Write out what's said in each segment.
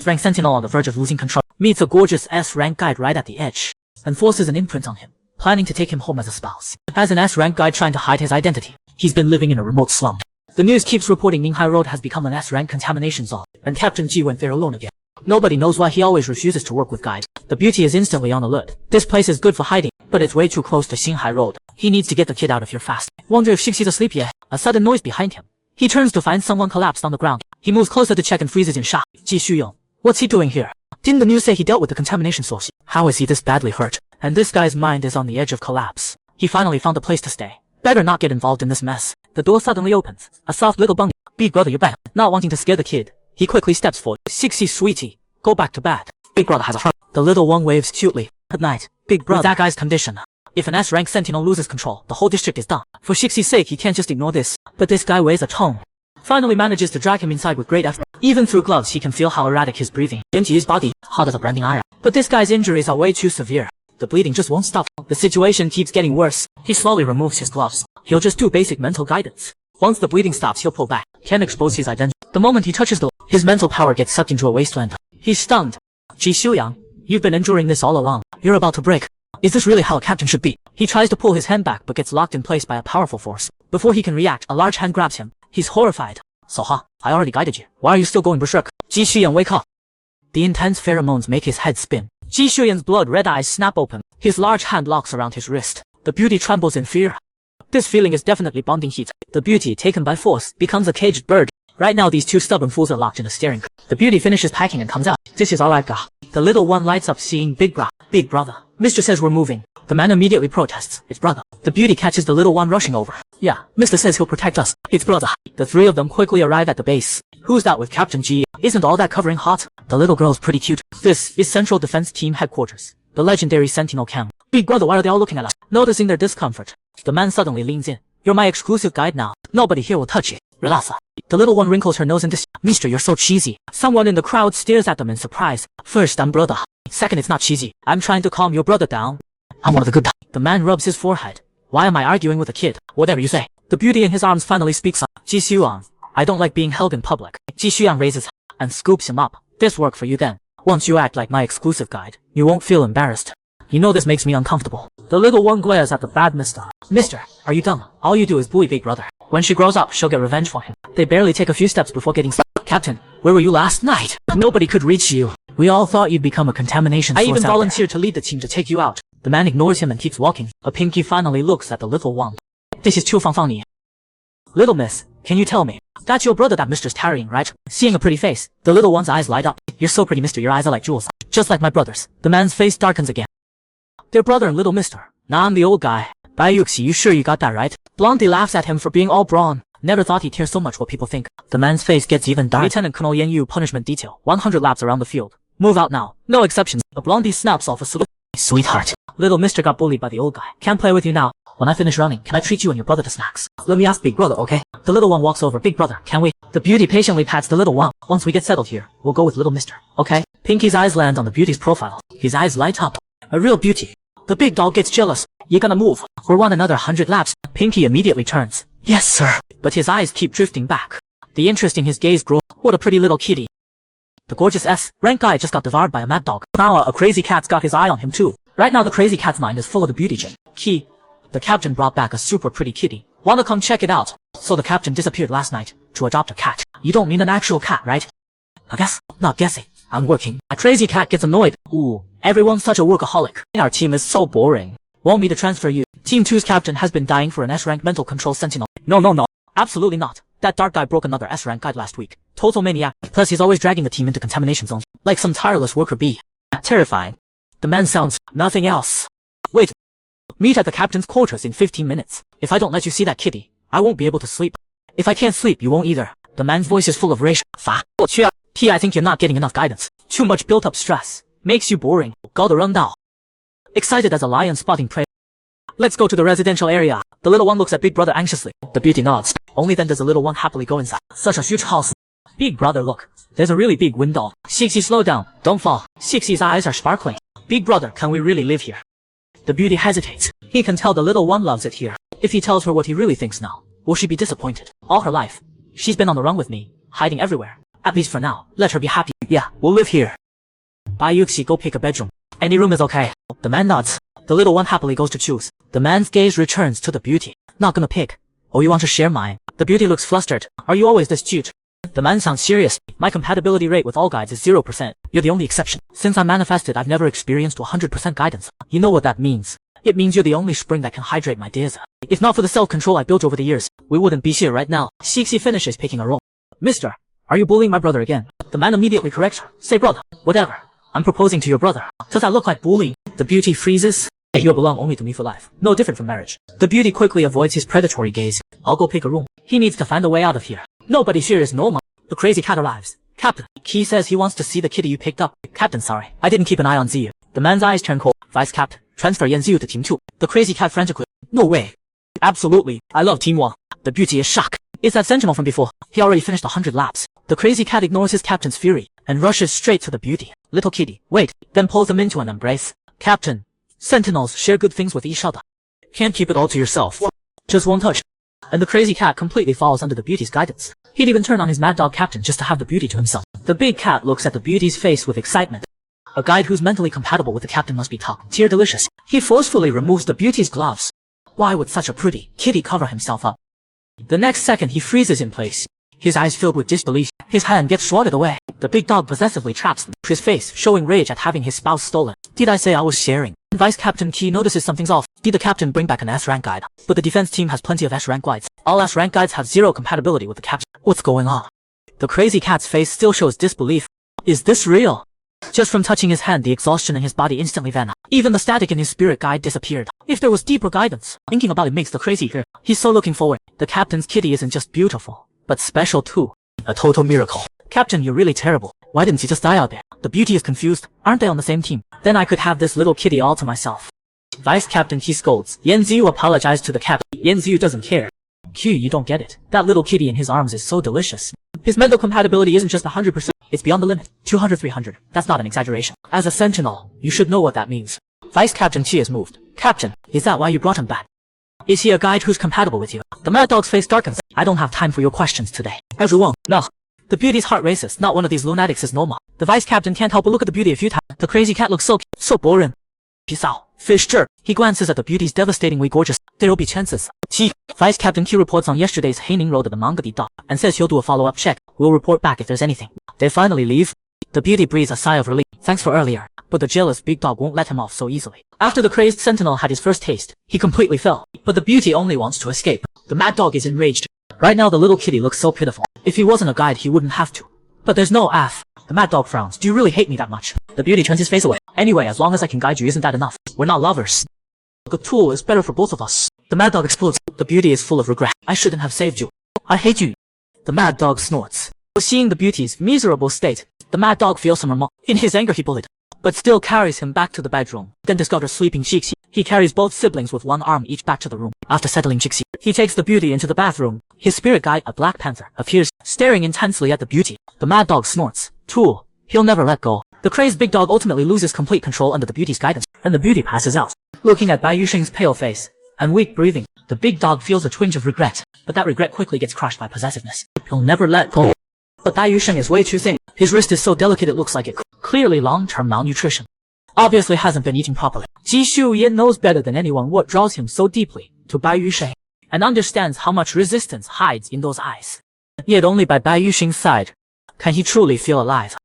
S-rank Sentinel on the verge of losing control, meets a gorgeous S-rank guide right at the edge, and forces an imprint on him, planning to take him home as a spouse. As an S-rank guide trying to hide his identity, he's been living in a remote slum. The news keeps reporting Minghai Road has become an S-rank contamination zone, and Captain G went there alone again. Nobody knows why he always refuses to work with guide. The beauty is instantly on alert. This place is good for hiding, but it's way too close to Xinghai Road. He needs to get the kid out of here fast. Wonder if Xixi's asleep yet. A sudden noise behind him. He turns to find someone collapsed on the ground. He moves closer to check and freezes in shock. Ji Xuyong. What's he doing here? Didn't the news say he dealt with the contamination source? How is he this badly hurt? And this guy's mind is on the edge of collapse. He finally found a place to stay. Better not get involved in this mess. The door suddenly opens. A soft little bung. Big brother, you're back. Not wanting to scare the kid, he quickly steps forward. Xixi, sweetie, go back to bed. Big brother has a heart. The little one waves cutely. Good night, big brother. With that guy's condition, if an S-rank Sentinel loses control, the whole district is done. For Xixi's sake, he can't just ignore this. But this guy weighs a ton. Finally manages to drag him inside with great effort. Even through gloves, he can feel how erratic his breathing. Into his body, hot as a branding iron. But this guy's injuries are way too severe. The bleeding just won't stop. The situation keeps getting worse. He slowly removes his gloves. He'll just do basic mental guidance. Once the bleeding stops, he'll pull back. Can't expose his identity. The moment he touches the his mental power gets sucked into a wasteland. He's stunned. Ji Xuyang, you've been enduring this all along. You're about to break. Is this really how a captain should be? He tries to pull his hand back but gets locked in place by a powerful force. Before he can react, a large hand grabs him. He's horrified. Soha, I already guided you. Why are you still going berserk? Ji Xuyang, wake up. The intense pheromones make his head spin. Ji Xuyang's blood-red eyes snap open. His large hand locks around his wrist. The beauty trembles in fear. This feeling is definitely bonding heat. The beauty, taken by force, becomes a caged bird. Right now these two stubborn fools are locked in a staring. The beauty finishes packing and comes out. This is all I've got. The little one lights up seeing Big brother. Mister says we're moving. The man immediately protests. It's brother. The beauty catches the little one rushing over. Yeah, Mister says he'll protect us. It's brother. The three of them quickly arrive at the base. Who's that with Captain G? Isn't all that covering hot? The little girl's pretty cute. This is Central Defense Team Headquarters. The legendary Sentinel camp. Big brother, why are they all looking at us? Noticing their discomfort, the man suddenly leans in. You're my exclusive guide now. Nobody here will touch you. Relax. The little one wrinkles her nose into Mister, you're so cheesy. Someone in the crowd stares at them in surprise. First, I'm brother. Second, it's not cheesy. I'm trying to calm your brother down. I'm one of the good. The man rubs his forehead. Why am I arguing with a kid? Whatever you say. The beauty in his arms finally speaks up. Ji Xuyang, I don't like being held in public. Ji Xuyang raises and scoops him up. This work for you then. Once you act like my exclusive guide, you won't feel embarrassed. You know this makes me uncomfortable. The little one glares at the bad mister. Mister, are you dumb? All you do is bully Big brother. When she grows up, she'll get revenge for him. They barely take a few steps before getting stuck. Captain, where were you last night? Nobody could reach you. We all thought you'd become a contamination source. I even volunteered to lead the team to take you out. The man ignores him and keeps walking. A Pinky finally looks at the little one. This is Chu Fangfang. Little miss, can you tell me? That's your brother that mister's tarrying, right? Seeing a pretty face, the little one's eyes light up. You're so pretty, mister, your eyes are like jewels. Just like my brother's. The man's face darkens again. Their brother and little mister. Nah, I'm the old guy. Bai Yuxi, you sure you got that right? Blondie laughs at him for being all brawn. Never thought he'd care so much what people think. The man's face gets even darker. Lieutenant Colonel Yan Yu, punishment detail. 100 laps around the field. Move out now. No exceptions. The blondie snaps off a salute. Sweetheart. Little mister got bullied by the old guy. Can't play with you now. When I finish running, can I treat you and your brother to snacks? Let me ask Big brother, okay? The little one walks over. Big brother, can we? The beauty patiently pats the little one. Once we get settled here, we'll go with little mister, okay? Pinky's eyes land on the beauty's profile. His eyes light up. A real beauty. The big dog gets jealous. You gonna move? Or run another 100 laps? Pinky immediately turns. Yes, sir. But his eyes keep drifting back. The interest in his gaze grows. What a pretty little kitty. The gorgeous S-rank guy just got devoured by a mad dog. Now a crazy cat's got his eye on him too. Right now the crazy cat's mind is full of the beauty gem. Key. The captain brought back a super pretty kitty. Wanna come check it out? So the captain disappeared last night to adopt a cat. You don't mean an actual cat, right? I guess. Not guessing. I'm working. A crazy cat gets annoyed. Ooh, everyone's such a workaholic. Our team is so boring. Want me to transfer you? Team 2's captain has been dying for an S-rank mental control sentinel. No. Absolutely not. That dark guy broke another S-rank guide last week. Total maniac. Plus he's always dragging the team into contamination zones. Like some tireless worker bee. Terrifying. The man sounds nothing else. Wait. Meet at the captain's quarters in 15 minutes. If I don't let you see that kitty, I won't be able to sleep. If I can't sleep, you won't either. The man's voice is full of rage. T, I think you're not getting enough guidance. Too much built-up stress. Makes you boring. Gotta run now. Excited as a lion spotting prey. Let's go to the residential area. The little one looks at Big brother anxiously. The beauty nods. Only then does the little one happily go inside. Such a huge house. Big brother, look. There's a really big window. Xixi, slow down. Don't fall. Xixi's eyes are sparkling. Big brother, can we really live here? The beauty hesitates. He can tell the little one loves it here. If he tells her what he really thinks now, will she be disappointed? All her life, she's been on the run with me, hiding everywhere. At least for now, let her be happy. Yeah, we'll live here. Bai Yuxi, go pick a bedroom. Any room is okay. The man nods. The little one happily goes to choose. The man's gaze returns to the beauty. Not gonna pick. Oh, you want to share mine? The beauty looks flustered. Are you always this cute? The man sounds serious. My compatibility rate with all guides is 0%. You're the only exception. Since I manifested, I've never experienced 100% guidance. You know what that means. It means you're the only spring that can hydrate my dears. If not for the self-control I built over the years, we wouldn't be here right now. Xixi finishes picking a roll. Mister, are you bullying my brother again? The man immediately corrects her. Say brother, whatever. I'm proposing to your brother. Does that look like bullying? The beauty freezes. You belong only to me for life. No different from marriage. The beauty quickly avoids his predatory gaze. I'll go pick a room. He needs to find a way out of here. Nobody here is normal. The crazy cat arrives. Captain, he says he wants to see the kitty you picked up. Captain, sorry. I didn't keep an eye on Ziyu. The man's eyes turn cold. Vice Captain, transfer Yan Ziyu to Team 2. The crazy cat frantically. No way. Absolutely. I love Team 1. The beauty is shocked. It's that Sentinel from before. He already finished 100 laps. The crazy cat ignores his captain's fury and rushes straight to the beauty. Little kitty, wait, then pulls them into an embrace. Captain, Sentinels share good things with each other. Can't keep it all to yourself. Just one touch. And the crazy cat completely falls under the beauty's guidance. He'd even turn on his mad dog captain just to have the beauty to himself. The big cat looks at the beauty's face with excitement. A guide who's mentally compatible with the captain must be top tier delicious. He forcefully removes the beauty's gloves. Why would such a pretty kitty cover himself up? The next second he freezes in place. His eyes filled with disbelief. His hand gets swatted away. The big dog possessively traps them. His face showing rage at having his spouse stolen. Did I say I was sharing? Vice Captain Key notices something's off. Did the captain bring back an S-rank guide? But the defense team has plenty of S-rank guides. All S-rank guides have zero compatibility with the captain. What's going on? The crazy cat's face still shows disbelief. Is this real? Just from touching his hand, the exhaustion in his body instantly vanished. Even the static in his spirit guide disappeared. If there was deeper guidance, thinking about it makes the crazy here. He's so looking forward. The captain's kitty isn't just beautiful, but special too. A total miracle. Captain, you're really terrible. Why didn't you just die out there? The beauty is confused. Aren't they on the same team? Then I could have this little kitty all to myself. Vice Captain Key scolds. Yan Ziyu apologized to the captain. Yan Ziyu doesn't care. Q, you don't get it. That little kitty in his arms is so delicious. His mental compatibility isn't just 100%. It's beyond the limit. 200, 300. That's not an exaggeration. As a sentinel, you should know what that means. Vice Captain Chi is moved. Captain, is that why you brought him back? Is he a guide who's compatible with you? The mad dog's face darkens. I don't have time for your questions today. Everyone, no. The beauty's heart races. Not one of these lunatics is normal. The vice captain can't help but look at the beauty a few times. The crazy cat looks so boring. Peace out. Fish jerk. He glances at the beauty's devastatingly gorgeous. There'll be chances. Vice Captain Q reports on yesterday's Haining Road at the manga dock and says he'll do a follow-up check. We'll report back if there's anything. They finally leave. The beauty breathes a sigh of relief. Thanks for earlier. But the jealous big dog won't let him off so easily. After the crazed sentinel had his first taste, he completely fell. But the beauty only wants to escape. The mad dog is enraged. Right now the little kitty looks so pitiful. If he wasn't a guide he wouldn't have to. But there's no F. The mad dog frowns. Do you really hate me that much? The beauty turns his face away. Anyway, as long as I can guide you, isn't that enough? We're not lovers. The tool is better for both of us. The mad dog explodes. The beauty is full of regret. I shouldn't have saved you. I hate you. The mad dog snorts. Seeing the beauty's miserable state, the mad dog feels some remorse. In his anger he bullied, but still carries him back to the bedroom. Then discovers sleeping Jixi. He carries both siblings with one arm each back to the room. After settling Jixi, he takes the beauty into the bathroom. His spirit guide, a black panther, appears, staring intensely at the beauty. The mad dog snorts. Tool. He'll never let go. The crazed big dog ultimately loses complete control under the beauty's guidance, and the beauty passes out. Looking at Bai Yusheng's pale face and weak breathing, the big dog feels a twinge of regret, but that regret quickly gets crushed by possessiveness. He'll never let go. But Bai Yusheng is way too thin. His wrist is so delicate it looks like it. Clearly long-term malnutrition. Obviously hasn't been eating properly. Ji Shuyan knows better than anyone what draws him so deeply to Bai Yusheng, and understands how much resistance hides in those eyes. Yet only by Bai Yusheng's side can he truly feel alive.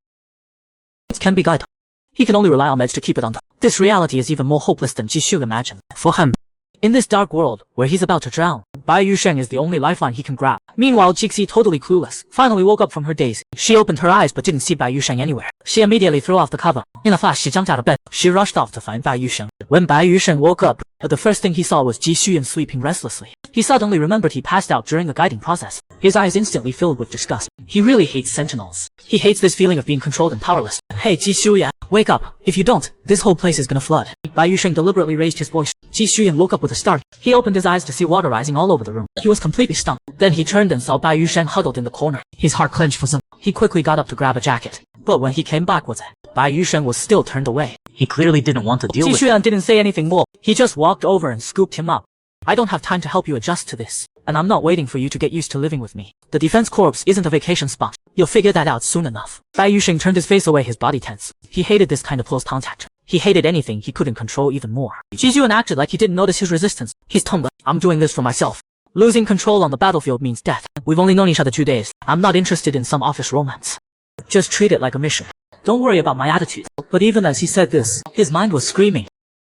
It can be guided. He can only rely on meds to keep it on top. This reality is even more hopeless than Ji Shu imagined. For him, in this dark world where he's about to drown, Bai Yusheng is the only lifeline he can grab. Meanwhile, Jixi, totally clueless, finally woke up from her daze. She opened her eyes but didn't see Bai Yusheng anywhere. She immediately threw off the cover. In a flash, she jumped out of bed. She rushed off to find Bai Yusheng. When Bai Yusheng woke up, the first thing he saw was Ji Shuyan sleeping restlessly. He suddenly remembered he passed out during the guiding process. His eyes instantly filled with disgust. He really hates sentinels. He hates this feeling of being controlled and powerless. Hey, Ji Shuyan, wake up. If you don't, this whole place is gonna flood. Bai Yusheng deliberately raised his voice. Ji Shuyan woke up with a start. He opened his eyes to see water rising all over the room. He was completely stunned. Then he turned and saw Bai Yusheng huddled in the corner. His heart clenched for some. He quickly got up to grab a jacket. But when he came back with it, Bai Yusheng was still turned away. He clearly didn't want to deal with it. Ji Shuyan didn't say anything more. He just walked over and scooped him up. I don't have time to help you adjust to this. and I'm not waiting for you to get used to living with me. The defense corps isn't a vacation spot. You'll figure that out soon enough. Bai Yusheng turned his face away, his body tense. He hated this kind of close contact. He hated anything he couldn't control even more. Ji Xuan acted like he didn't notice his resistance. He's tumbling. I'm doing this for myself. Losing control on the battlefield means death. We've only known each other 2 days. I'm not interested in some office romance. Just treat it like a mission. Don't worry about my attitude. But even as he said this, his mind was screaming.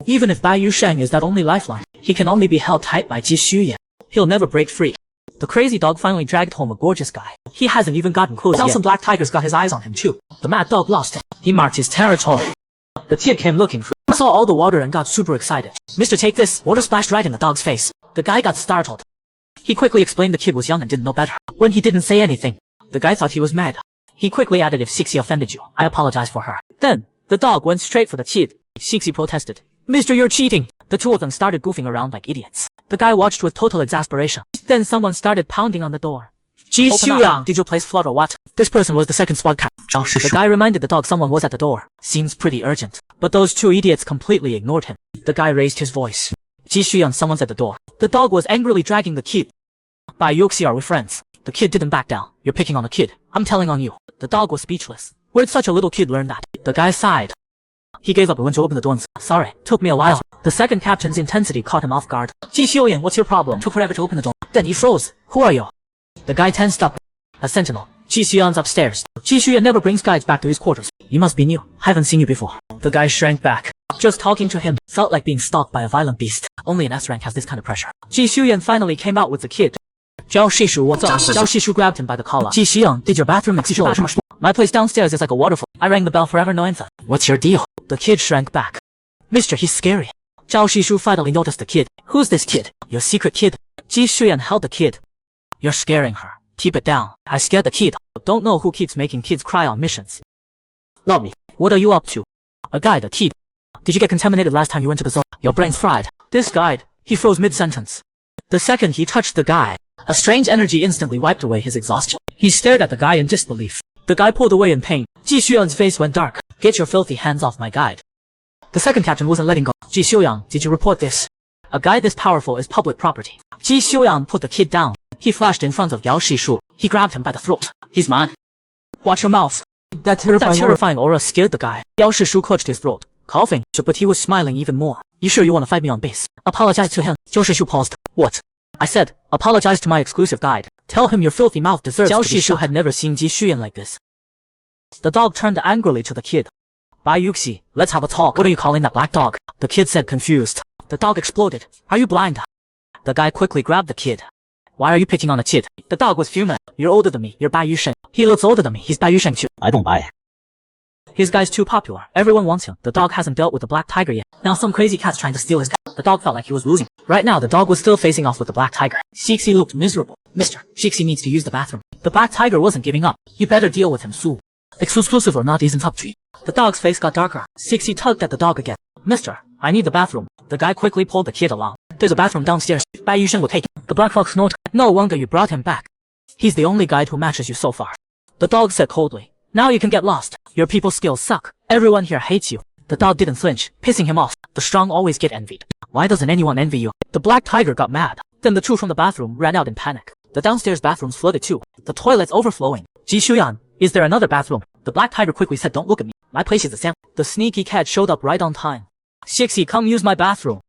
Even if Bai Yusheng is that only lifeline, he can only be held tight by Ji Xuyan. He'll never break free. The crazy dog finally dragged home a gorgeous guy. He hasn't even gotten close yet. Some black tigers got his eyes on him too. The mad dog lost him. He marked his territory. The kid came looking for him. Saw all the water and got super excited. Mister, take this. Water splashed right in the dog's face. The guy got startled. He quickly explained the kid was young and didn't know better. When he didn't say anything, the guy thought he was mad. He quickly added, if Sixi offended you, I apologize for her. Then, the dog went straight for the kid. Sixi protested. Mister, you're cheating. The two of them started goofing around like idiots. The guy watched with total exasperation. Then someone started pounding on the door. Ji Xiuyang, did your place flood or what? This person was the second squad captain. The guy reminded the dog someone was at the door. Seems pretty urgent. But those two idiots completely ignored him. The guy raised his voice. Ji Xiuyang, someone's at the door. The dog was angrily dragging the kid. Bai Yuxi, are we friends? The kid didn't back down. You're picking on a kid. I'm telling on you. The dog was speechless. Where'd such a little kid learn that? The guy sighed. He gave up and went to open the door. Sorry, took me a while. The second captain's intensity caught him off guard. Ji Xiuyang, what's your problem? Took forever to open the door. Then he froze. Who are you? The guy tensed up. A sentinel. Ji Xiuyang's upstairs. Ji Xiuyang never brings guides back to his quarters. You must be new. Haven't seen you before. The guy shrank back. Just talking to him felt like being stalked by a violent beast. Only an S rank has this kind of pressure. Ji Xiuyang finally came out with the kid. Zhao Shishu, what's up? Zhao Shishu grabbed him by the collar. Ji Xiuyang, did your bathroom explode? My place downstairs is like a waterfall. I rang the bell forever, no answer. What's your deal? The kid shrank back. Mister, he's scary. Zhao Shishu finally noticed the kid. Who's this kid? Your secret kid. Ji Xiuyang held the kid. You're scaring her. Keep it down. I scared the kid. Don't know who keeps making kids cry on missions. Not me. What are you up to? A guide, a kid. Did you get contaminated last time you went to the zone? Your brain's fried. This guide, he froze mid-sentence. The second he touched the guy, a strange energy instantly wiped away his exhaustion. He stared at the guy in disbelief. The guy pulled away in pain. Ji Xiuyang's face went dark. Get your filthy hands off my guide. The second captain wasn't letting go. Ji Xiuyang, did you report this? A guide this powerful is public property. Ji Xiuyang put the kid down. He flashed in front of Yao Shishu. He grabbed him by the throat. He's mine. Watch your mouth. That terrifying aura scared the guy. Yao Shishu clutched his throat, coughing, but he was smiling even more. You sure you want to fight me on base? Apologize to him. Yao Shishu paused. What? I said, apologize to my exclusive guide. Tell him your filthy mouth deserves to be shut. Yao Shishu had never seen Ji Xiuyang like this. The dog turned angrily to the kid. Bai Yuxi, let's have a talk. What are you calling that black dog? The kid said, confused. The dog exploded. Are you blind? The guy quickly grabbed the kid. Why are you picking on a kid? The dog was fuming. You're older than me. You're Bai Yusheng. He looks older than me. He's Bai Yusheng too. I don't buy it. His guy's too popular. Everyone wants him. The dog hasn't dealt with the black tiger yet. Now some crazy cat's trying to steal his guy. The dog felt like he was losing. Right now the dog was still facing off with the black tiger. Shixi looked miserable. Mister, Shixi needs to use the bathroom. The black tiger wasn't giving up. You better deal with him soon. Exclusive or not isn't up to you. The dog's face got darker. Shixi tugged at the dog again. Mister, I need the bathroom. The guy quickly pulled the kid along. There's a bathroom downstairs. Bai Yusheng will take him. The black fox snorted. No wonder you brought him back. He's the only guide who matches you so far. The dog said coldly. Now you can get lost. Your people's skills suck. Everyone here hates you. The dog didn't flinch, pissing him off. The strong always get envied. Why doesn't anyone envy you? The black tiger got mad. Then the two from the bathroom ran out in panic. The downstairs bathrooms flooded too. The toilet's overflowing. Ji Xiuyang, is there another bathroom? The black tiger quickly said, don't look at me. My place is the same. The sneaky cat showed up right on time. Shixi, come use my bathroom.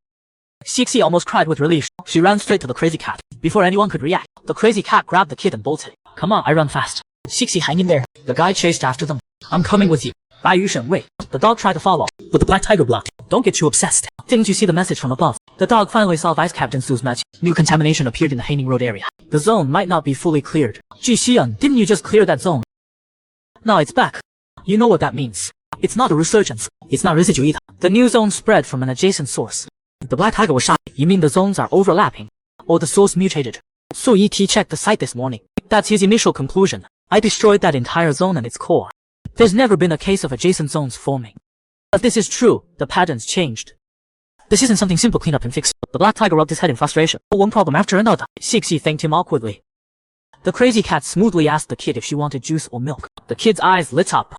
Shixi almost cried with relief. She ran straight to the crazy cat. Before anyone could react, the crazy cat grabbed the kid and bolted. Come on, I run fast. Shixi, hang in there. The guy chased after them. I'm coming with you. Bai Yusheng, wait. The dog tried to follow, but the black tiger blocked. Don't get too obsessed. Didn't you see the message from above? The dog finally saw Vice Captain Su's match. New contamination appeared in the Haining Road area. The zone might not be fully cleared. Ji Xiuyang, didn't you just clear that zone? Now it's back. You know what that means. It's not a resurgence. It's not residue either. The new zone spread from an adjacent source. The black tiger was shocked. You mean the zones are overlapping? Or the source mutated? Su Yiti checked the site this morning. That's his initial conclusion. I destroyed that entire zone and its core. There's never been a case of adjacent zones forming. If this is true, the pattern's changed. This isn't something simple clean up and fix. The black tiger rubbed his head in frustration. One problem after another. Shixi thanked him awkwardly. The crazy cat smoothly asked the kid if she wanted juice or milk. The kid's eyes lit up.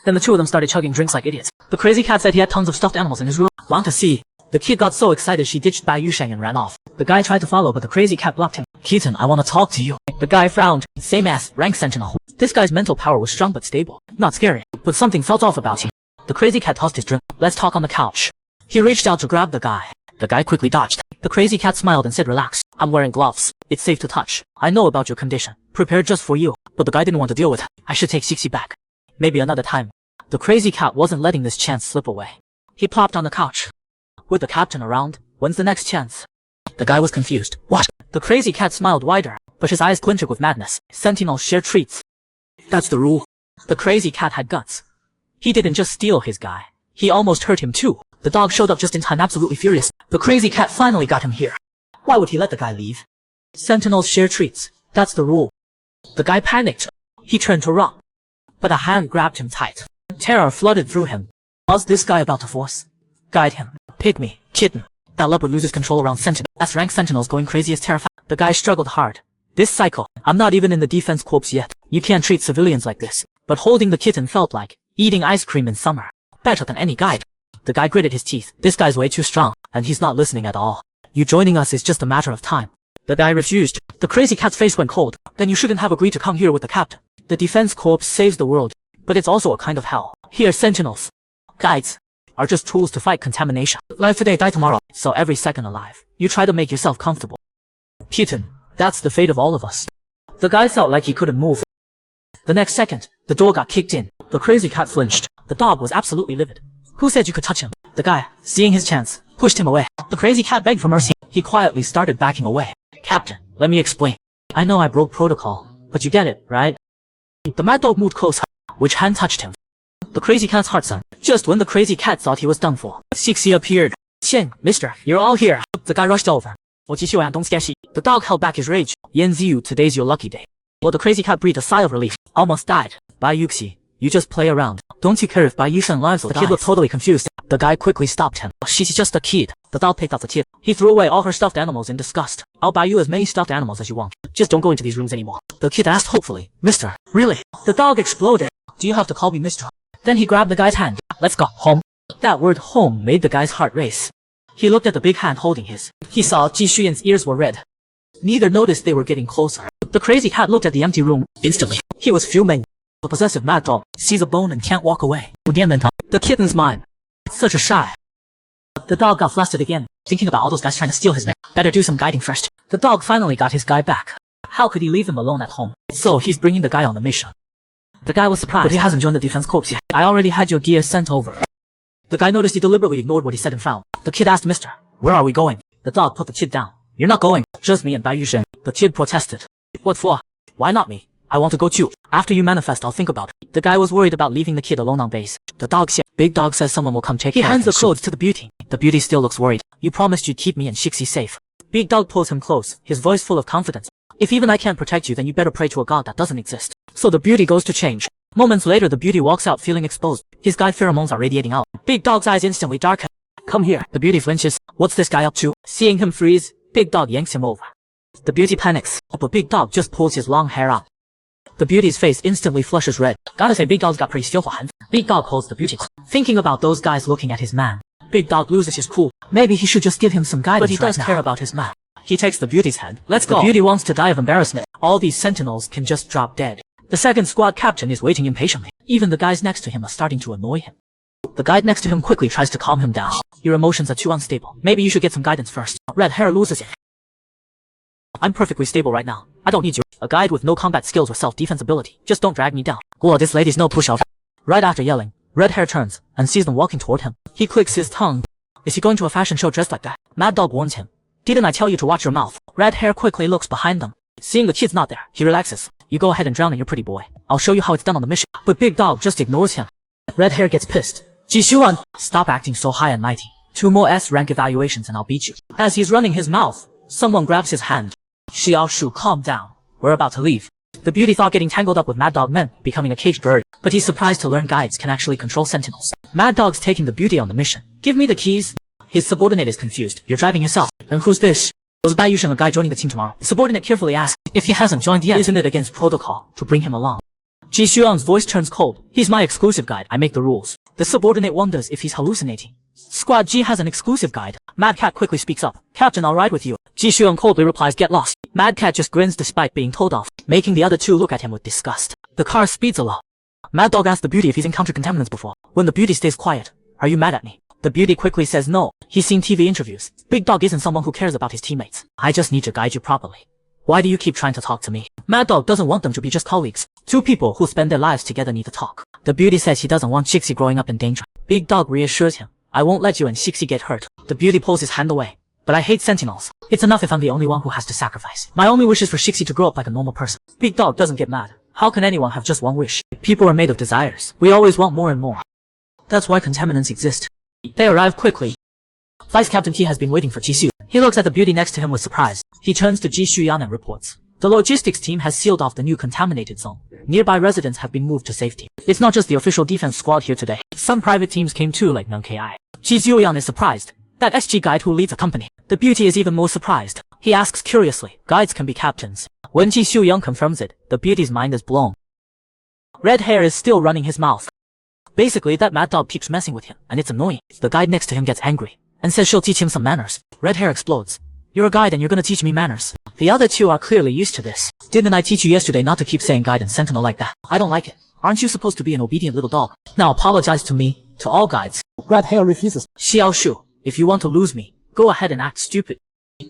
Then the two of them started chugging drinks like idiots. The crazy cat said he had tons of stuffed animals in his room. Want to see? The kid got so excited she ditched Bai Yusheng and ran off. The guy tried to follow but the crazy cat blocked him. Keaton, I wanna talk to you. The guy frowned. Same as rank Sentinel. This guy's mental power was strong but stable. Not scary, but something felt off about him. The crazy cat tossed his drink. Let's talk on the couch. He reached out to grab the guy. The guy quickly dodged. The crazy cat smiled and said, relax. I'm wearing gloves. It's safe to touch. I know about your condition. Prepared just for you. But the guy didn't want to deal with it. I should take Sixi back. Maybe another time. The crazy cat wasn't letting this chance slip away. He plopped on the couch. With the captain around, when's the next chance? The guy was confused. What? The crazy cat smiled wider, but his eyes glittered with madness. Sentinels share treats. That's the rule. The crazy cat had guts. He didn't just steal his guy. He almost hurt him too. The dog showed up just in time, absolutely furious. The crazy cat finally got him here. Why would he let the guy leave? Sentinels share treats. That's the rule. The guy panicked. He turned to run. But a hand grabbed him tight. Terror flooded through him. Was this guy about to force? Guide him. Pygmy. Kitten. That leopard loses control around Sentinel. As rank Sentinels going crazy is terrifying. The guy struggled hard. This cycle. I'm not even in the defense corps yet. You can't treat civilians like this. But holding the kitten felt like eating ice cream in summer. Better than any guide. The guy gritted his teeth. This guy's way too strong, and he's not listening at all. You joining us is just a matter of time. The guy refused. The crazy cat's face went cold. Then you shouldn't have agreed to come here with the captain. The defense corps saves the world, but it's also a kind of hell. Here, sentinels, guides, are just tools to fight contamination. Live today, die tomorrow. So every second alive, you try to make yourself comfortable. Keaton, that's the fate of all of us. The guy felt like he couldn't move. The next second, the door got kicked in. The crazy cat flinched. The dog was absolutely livid. Who said you could touch him? The guy, seeing his chance, pushed him away. The crazy cat begged for mercy. He quietly started backing away. Captain, let me explain. I know I broke protocol, but you get it, right? The mad dog moved closer. Which hand touched him? The crazy cat's heart sank. Just when the crazy cat thought he was done for, Sixi appeared. Chen, mister, you're all here. The guy rushed over. Don't scare she. The dog held back his rage. Yanziu, today's your lucky day. Well, the crazy cat breathed a sigh of relief. Almost died. Bai Yuxi, you just play around. Don't you care if Bai Yushen lives will die? The kid looked totally confused. The guy quickly stopped him. She's just a kid. The dog picked up the kid. He threw away all her stuffed animals in disgust. I'll buy you as many stuffed animals as you want. Just don't go into these rooms anymore. The kid asked hopefully. Mister, really? The dog exploded. Do you have to call me mister? Then he grabbed the guy's hand. Let's go home. That word home made the guy's heart race. He looked at the big hand holding his. He saw Ji Xuyan's ears were red. Neither noticed they were getting closer. The crazy cat looked at the empty room. Instantly, he was fuming. The possessive mad dog sees a bone and can't walk away. The kitten's mine. Such a shy. The dog got flustered again, thinking about all those guys trying to steal his man. Better do some guiding first. The dog finally got his guy back. How could he leave him alone at home? So he's bringing the guy on the mission. The guy was surprised, but he hasn't joined the defense corps yet. I already had your gear sent over. The guy noticed he deliberately ignored what he said and frowned. The kid asked, mister, where are we going? The dog put the kid down. You're not going. Just me and Bai Yushen. The kid protested. What for? Why not me? I want to go too. After you manifest, I'll think about it. The guy was worried about leaving the kid alone on base. The dog said, big dog says someone will come take care of him. He hands the clothes to the beauty. The beauty still looks worried. You promised you'd keep me and Sixi safe. Big dog pulls him close, his voice full of confidence. If even I can't protect you, then you better pray to a god that doesn't exist. So the beauty goes to change. Moments later, the beauty walks out feeling exposed. His guy pheromones are radiating out. Big dog's eyes instantly darken. Come here. The beauty flinches. What's this guy up to? Seeing him freeze, big dog yanks him over. The beauty panics, but big dog just pulls his long hair out. The beauty's face instantly flushes red. Gotta say, big dog's got pretty skillful hands. Big dog holds the beauty. Thinking about those guys looking at his man, big dog loses his cool. Maybe he should just give him some guidance. But he does care about his man. He takes the beauty's hand. Let's go. The beauty wants to die of embarrassment. All these sentinels can just drop dead. The second squad captain is waiting impatiently. Even the guys next to him are starting to annoy him. The guy next to him quickly tries to calm him down. Your emotions are too unstable. Maybe you should get some guidance first. Red hair loses it. I'm perfectly stable right now. I don't need you. A guide with no combat skills or self-defense ability. Just don't drag me down. Whoa, this lady's no pushover. Right after yelling, red hair turns and sees them walking toward him. He clicks his tongue. Is he going to a fashion show dressed like that? Mad dog warns him. Didn't I tell you to watch your mouth? Red hair quickly looks behind them. Seeing the kid's not there, he relaxes. You go ahead and drown in your pretty boy. I'll show you how it's done on the mission. But big dog just ignores him. Red hair gets pissed. Ji Xuan, stop acting so high and mighty. 2 more S-rank evaluations and I'll beat you. As he's running his mouth, someone grabs his hand. Xiao Shu, calm down. We're about to leave. The beauty thought getting tangled up with Mad Dog meant becoming a caged bird, but he's surprised to learn guides can actually control sentinels. Mad Dog's taking the beauty on the mission. Give me the keys. His subordinate is confused. You're driving yourself. And who's this? Was Bai Yushen a guy joining the team tomorrow? The subordinate carefully asked. If he hasn't joined yet, isn't it against protocol to bring him along? Ji Xiuyang's voice turns cold. He's my exclusive guide. I make the rules. The subordinate wonders if he's hallucinating. Squad G has an exclusive guide. Mad Cat quickly speaks up. Captain, I'll ride with you. Ji Xiuyang coldly replies, get lost. Mad Cat just grins despite being told off, making the other two look at him with disgust. The car speeds a lot. Mad Dog asks the beauty if he's encountered contaminants before. When the beauty stays quiet, are you mad at me? The beauty quickly says no. He's seen TV interviews. Big Dog isn't someone who cares about his teammates. I just need to guide you properly. Why do you keep trying to talk to me? Mad Dog doesn't want them to be just colleagues. Two people who spend their lives together need to talk. The beauty says he doesn't want Shixi growing up in danger. Big Dog reassures him. I won't let you and Shixi get hurt. The beauty pulls his hand away. But I hate Sentinels. It's enough if I'm the only one who has to sacrifice. My only wish is for Shixi to grow up like a normal person. Big Dog doesn't get mad. How can anyone have just one wish? People are made of desires. We always want more and more. That's why contaminants exist. They arrive quickly. Vice Captain T has been waiting for Ji Xiu. He looks at the beauty next to him with surprise. He turns to Ji Xiuyang and reports. The logistics team has sealed off the new contaminated zone. Nearby residents have been moved to safety. It's not just the official defense squad here today. Some private teams came too, like Nung-Ki. Ji Xiuyang is surprised. That SG guide who leads a company. The beauty is even more surprised. He asks curiously, guides can be captains. When Ji Xiuyang confirms it, the beauty's mind is blown. Red Hair is still running his mouth. Basically, that Mad Dog keeps messing with him, and it's annoying. The guide next to him gets angry, and says she'll teach him some manners. Red Hair explodes. You're a guide and you're gonna teach me manners. The other two are clearly used to this. Didn't I teach you yesterday not to keep saying guide and sentinel like that? I don't like it. Aren't you supposed to be an obedient little dog? Now apologize to me, to all guides. Red Hair refuses. Xiao Shu, if you want to lose me, go ahead and act stupid.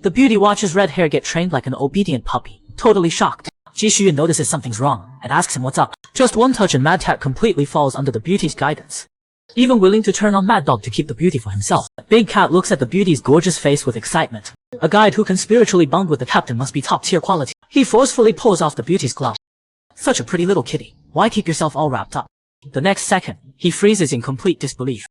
The beauty watches Red Hair get trained like an obedient puppy, totally shocked. Ji Xiuyang notices something's wrong, and asks him what's up. Just one touch and Mad Cat completely falls under the beauty's guidance. Even willing to turn on Mad Dog to keep the beauty for himself. Big Cat looks at the beauty's gorgeous face with excitement. A guide who can spiritually bond with the captain must be top-tier quality. He forcefully pulls off the beauty's glove. Such a pretty little kitty. Why keep yourself all wrapped up? The next second, he freezes in complete disbelief.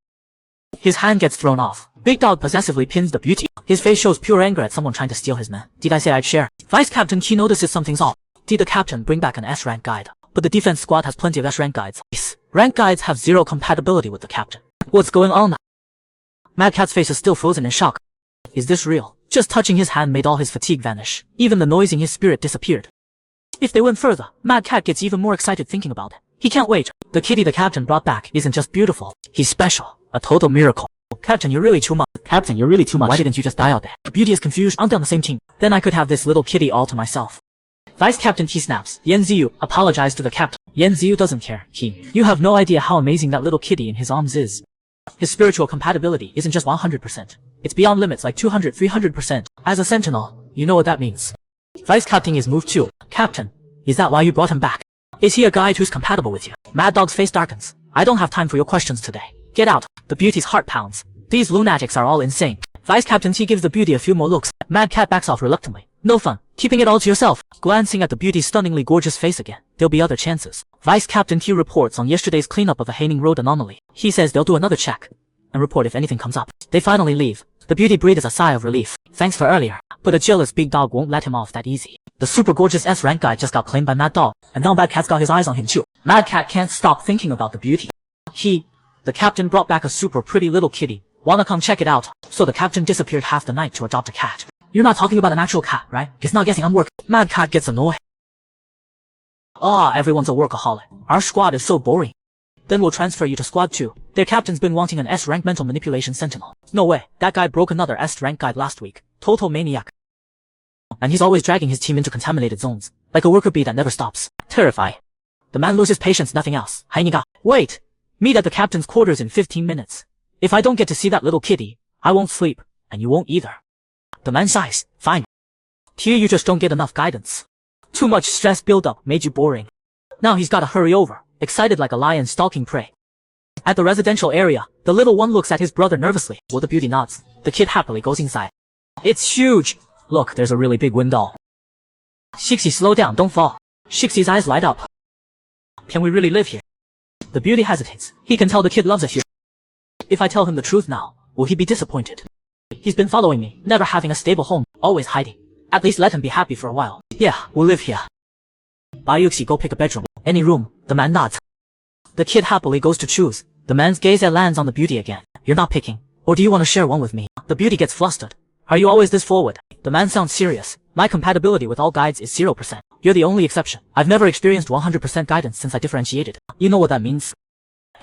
His hand gets thrown off. Big Dog possessively pins the beauty. His face shows pure anger at someone trying to steal his man. Did I say I'd share? Vice Captain Qi notices something's off. Did the captain bring back an S-rank guide? But the defense squad has plenty of S-rank guides. Rank guides have zero compatibility with the captain. What's going on? Mad Cat's face is still frozen in shock. Is this real? Just touching his hand made all his fatigue vanish. Even the noise in his spirit disappeared. If they went further, Mad Cat gets even more excited thinking about it. He can't wait. The kitty the captain brought back isn't just beautiful. He's special. A total miracle. Captain, you're really too much. Captain, you're really too much. Why didn't you just die out there? Beauty is confused. Aren't they on the same team? Then I could have this little kitty all to myself. Vice Captain T snaps. Yan Ziyu, apologize to the captain. Yan Ziyu doesn't care. You have no idea how amazing that little kitty in his arms is. His spiritual compatibility isn't just 100%. It's beyond limits like 200, 300%. As a sentinel, you know what that means. Vice Captain is moved too. Captain, is that why you brought him back? Is he a guide who's compatible with you? Mad Dog's face darkens. I don't have time for your questions today. Get out. The beauty's heart pounds. These lunatics are all insane. Vice Captain T gives the beauty a few more looks. Mad Cat backs off reluctantly. No fun. Keeping it all to yourself. Glancing at the beauty's stunningly gorgeous face again. There'll be other chances. Vice Captain T reports on yesterday's cleanup of a Haining Road anomaly. He says they'll do another check and report if anything comes up. They finally leave. The beauty breathes a sigh of relief. Thanks for earlier. But a jealous Big Dog won't let him off that easy. The super gorgeous S-rank guy just got claimed by Mad Dog, and now Mad Cat's got his eyes on him too. Mad Cat can't stop thinking about the beauty. The captain brought back a super pretty little kitty. Wanna come check it out? So the captain disappeared half the night to adopt a cat. You're not talking about an actual cat, right? It's not guessing I'm working. Mad Cat gets annoyed. Everyone's a workaholic. Our squad is so boring. Then we'll transfer you to squad 2. Their captain's been wanting an S-rank mental manipulation sentinel. No way, that guy broke another S-rank guide last week. Total maniac. And he's always dragging his team into contaminated zones. Like a worker bee that never stops. Terrifying. The man loses patience, nothing else. Hanging out. Wait! Meet at the captain's quarters in 15 minutes. If I don't get to see that little kitty, I won't sleep, and you won't either. The man sighs. Fine. Here you just don't get enough guidance. Too much stress build-up made you boring. Now he's gotta hurry over, excited like a lion stalking prey. At the residential area, the little one looks at his brother nervously, while the beauty nods. The kid happily goes inside. It's huge! Look, there's a really big window. Shixi, slow down, don't fall. Shixi's eyes light up. Can we really live here? The beauty hesitates. He can tell the kid loves it here. If I tell him the truth now, will he be disappointed? He's been following me, never having a stable home, always hiding. At least let him be happy for a while. Yeah, we'll live here. Bayuxi, go pick a bedroom. Any room. The man nods. The kid happily goes to choose. The man's gaze lands on the beauty again. You're not picking. Or do you want to share one with me? The beauty gets flustered. Are you always this forward? The man sounds serious. My compatibility with all guides is 0%. You're the only exception. I've never experienced 100% guidance since I differentiated. You know what that means?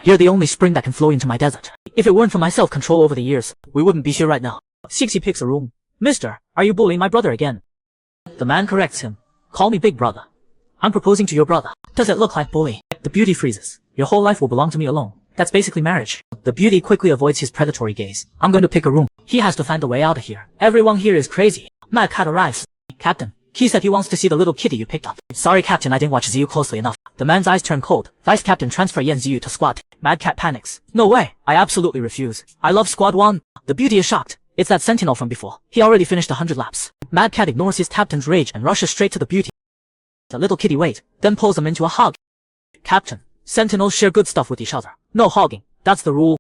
You're the only spring that can flow into my desert. If it weren't for my self-control over the years, we wouldn't be here right now. Sixy picks a room. Mister, are you bullying my brother again? The man corrects him. Call me big brother. I'm proposing to your brother. Does it look like bully? The beauty freezes. Your whole life will belong to me alone. That's basically marriage. The beauty quickly avoids his predatory gaze. I'm going to pick a room. He has to find a way out of here. Everyone here is crazy. Mad Cat arrives. Captain, he said he wants to see the little kitty you picked up. Sorry Captain, I didn't watch Ziyu closely enough. The man's eyes turn cold. Vice Captain transfer Yen Ziyu to squad. Mad Cat panics. No way, I absolutely refuse. I love squad 1. The beauty is shocked. It's that Sentinel from before. He already finished 100 laps. Mad Cat ignores his captain's rage and rushes straight to the beauty. The little kitty waits, then pulls him into a hug. Captain, Sentinels share good stuff with each other. No hogging, that's the rule.